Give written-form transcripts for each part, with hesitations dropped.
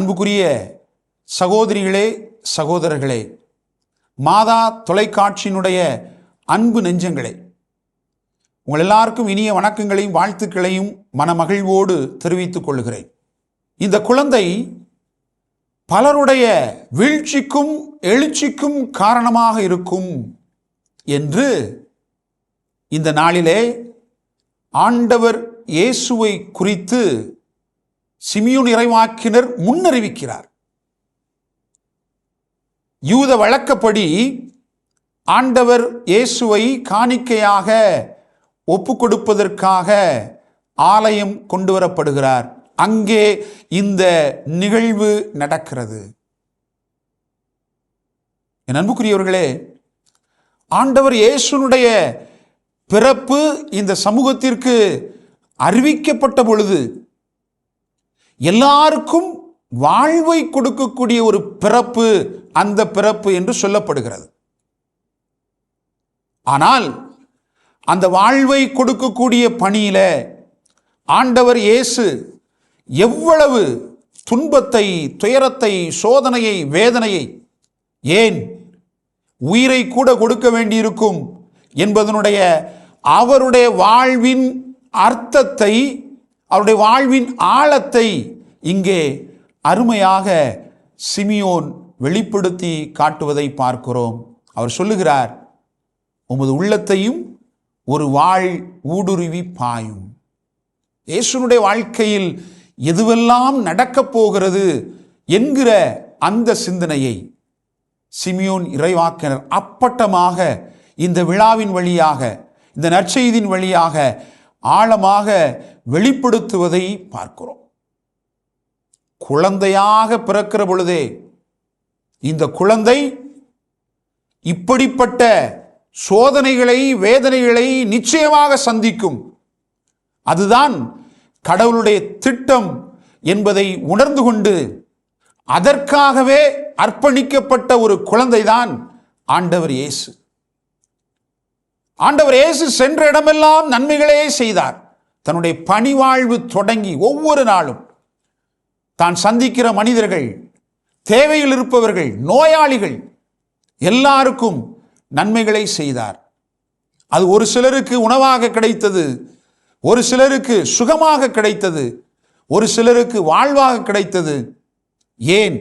அன்புக்குரிய சகோதரிகளே, சகோதரர்களே, மாதா தொலைக்காட்சியினுடைய அன்பு நெஞ்சங்களே, உங்கள் எல்லாருக்கும் இனிய வணக்கங்களையும் வாழ்த்துக்களையும் மனமகிழ்வோடு தெரிவித்துக் கொள்கிறேன். இந்த குழந்தை பலருடைய வீழ்ச்சிக்கும் எழுச்சிக்கும் காரணமாக இருக்கும் என்று இந்த நாளிலே ஆண்டவர் இயேசுவை குறித்து சிமியோன் இறைவாக்கினர் முன்னறிவிக்கிறார். யூத வழக்கப்படி ஆண்டவர் இயேசுவை காணிக்கையாக ஒப்பு கொடுப்பதற்காக ஆலயம் கொண்டு வரப்படுகிறார். அங்கே இந்த நிகழ்வு நடக்கிறது. என் அன்புக்குரியவர்களே, ஆண்டவர் இயேசுனுடைய பிறப்பு இந்த சமூகத்திற்கு அறிவிக்கப்பட்ட பொழுது எல்லாருக்கும் வாழ்வை கொடுக்கக்கூடிய ஒரு பிறப்பு அந்த பிறப்பு என்று சொல்லப்படுகிறது. ஆனால் அந்த வாழ்வை கொடுக்கக்கூடிய பணியில ஆண்டவர் இயேசு எவ்வளவு துன்பத்தை, துயரத்தை, சோதனையை, வேதனையை, ஏன் உயிரை கூட கொடுக்க வேண்டியிருக்கும் என்பதனுடைய அவருடைய வாழ்வின் அர்த்தத்தை, அவருடைய வாழ்வின் ஆழத்தை இங்கே அருமையாக சிமியோன் வெளிப்படுத்தி காட்டுவதை பார்க்கிறோம். அவர் சொல்லுகிறார், உமது உள்ளத்தையும் ஒரு வாழ் ஊடுருவி பாயும். இயேசுனுடைய வாழ்க்கையில் எதுவெல்லாம் நடக்கப் போகிறது என்கிற அந்த சிந்தனையை சிமியோன் இறைவாக்கினர் அப்பட்டமாக இந்த விழாவின் வழியாக, இந்த நற்செய்தியின் வழியாக ஆழமாக வெளிப்படுத்துவதை பார்க்கிறோம். குழந்தையாக பிறக்கிற பொழுதே இந்த குழந்தை இப்படிப்பட்ட சோதனைகளை, வேதனைகளை நிச்சயமாக சந்திக்கும். அதுதான் கடவுளுடைய திட்டம் என்பதை உணர்ந்து கொண்டு அதற்காகவே அர்ப்பணிக்கப்பட்ட ஒரு குழந்தைதான் ஆண்டவர் இயேசு. ஆண்டவர் இயேசு சென்ற இடமெல்லாம் நன்மைகளே செய்தார். தன்னுடைய பணிவாழ்வு தொடங்கி ஒவ்வொரு நாளும் தான் சந்திக்கிற மனிதர்கள், தேவையில் இருப்பவர்கள், நோயாளிகள் எல்லாருக்கும் நன்மைகளை செய்தார். அது ஒரு சிலருக்கு உணவாக கிடைத்தது, ஒரு சிலருக்கு சுகமாக கிடைத்தது, ஒரு சிலருக்கு வாழ்வாக கிடைத்தது, ஏன்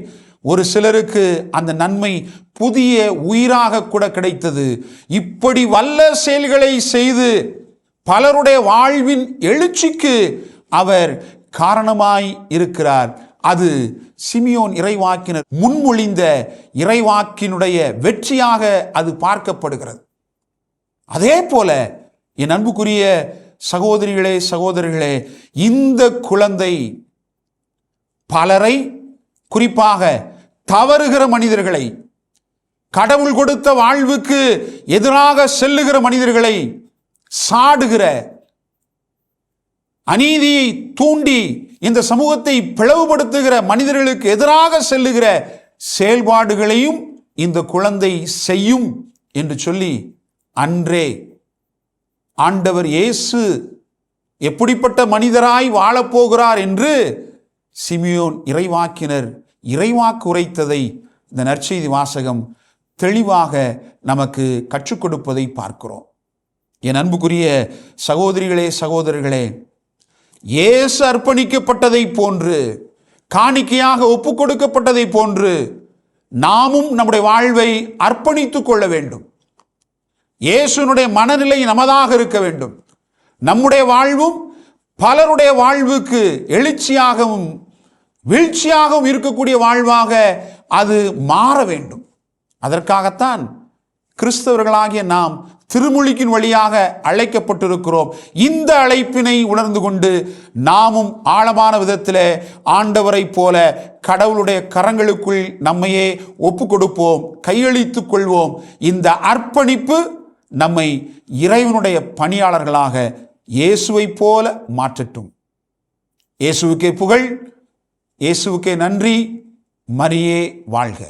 ஒரு சிலருக்கு அந்த நன்மை புதிய உயிராக கூட கிடைத்தது. இப்படி வல்ல செயல்களை செய்து பலருடைய வாழ்வின் எழுச்சிக்கு அவர் காரணமாய் இருக்கிறார். அது சிமியோன் இறைவாக்கினர் முன்மொழிந்த இறைவாக்கினுடைய வெற்றியாக அது பார்க்கப்படுகிறது. அதே போல என் அன்புக்குரிய சகோதரிகளே, சகோதரர்களே, இந்த குழந்தை பலரை, குறிப்பாக தவறுகிற மனிதர்களை, கடவுள் கொடுத்த வாழ்வுக்கு எதிராக செல்லுகிற மனிதர்களை, சாடுகிற, அநீதியை தூண்டி இந்த சமூகத்தை பிளவுபடுத்துகிற மனிதர்களுக்கு எதிராக செல்லுகிற செயல்பாடுகளையும் இந்த குழந்தை செய்யும் என்று சொல்லி அன்றே ஆண்டவர் இயேசு எப்படிப்பட்ட மனிதராய் வாழப்போகிறார் என்று சிமியோன் இறைவாக்கினர் இறைவாக்கு உரைத்ததை இந்த நற்செய்தி வாசகம் தெளிவாக நமக்கு கற்றுக் கொடுப்பதை பார்க்கிறோம். என் அன்புக்குரிய சகோதரிகளே, சகோதரர்களே, இயேசு அர்ப்பணிக்கப்பட்டதை போன்று, காணிக்கையாக ஒப்பு கொடுக்கப்பட்டதை போன்று நாமும் நம்முடைய வாழ்வை அர்ப்பணித்துக் கொள்ள வேண்டும். இயேசுனுடைய மனநிலை நமதாக இருக்க வேண்டும். நம்முடைய வாழ்வும் பலருடைய வாழ்வுக்கு எழுச்சியாகவும் வீழ்ச்சியாகவும் இருக்கக்கூடிய வாழ்வாக அது மாற வேண்டும். அதற்காகத்தான் கிறிஸ்தவர்களாகிய நாம் திருமுழுக்கின் வழியாக அழைக்கப்பட்டிருக்கிறோம். இந்த அழைப்பினை உணர்ந்து கொண்டு நாமும் ஆழமான விதத்தில் ஆண்டவரை போல கடவுளுடைய கரங்களுக்குள் நம்மையே ஒப்பு கொடுப்போம், கையளித்துக் கொள்வோம். இந்த அர்ப்பணிப்பு நம்மை இறைவனுடைய பணியாளர்களாக இயேசுவை போல மாற்றட்டும். இயேசுவுக்கே புகழ், இயேசுவுக்கே நன்றி. மரியே வாழ்க.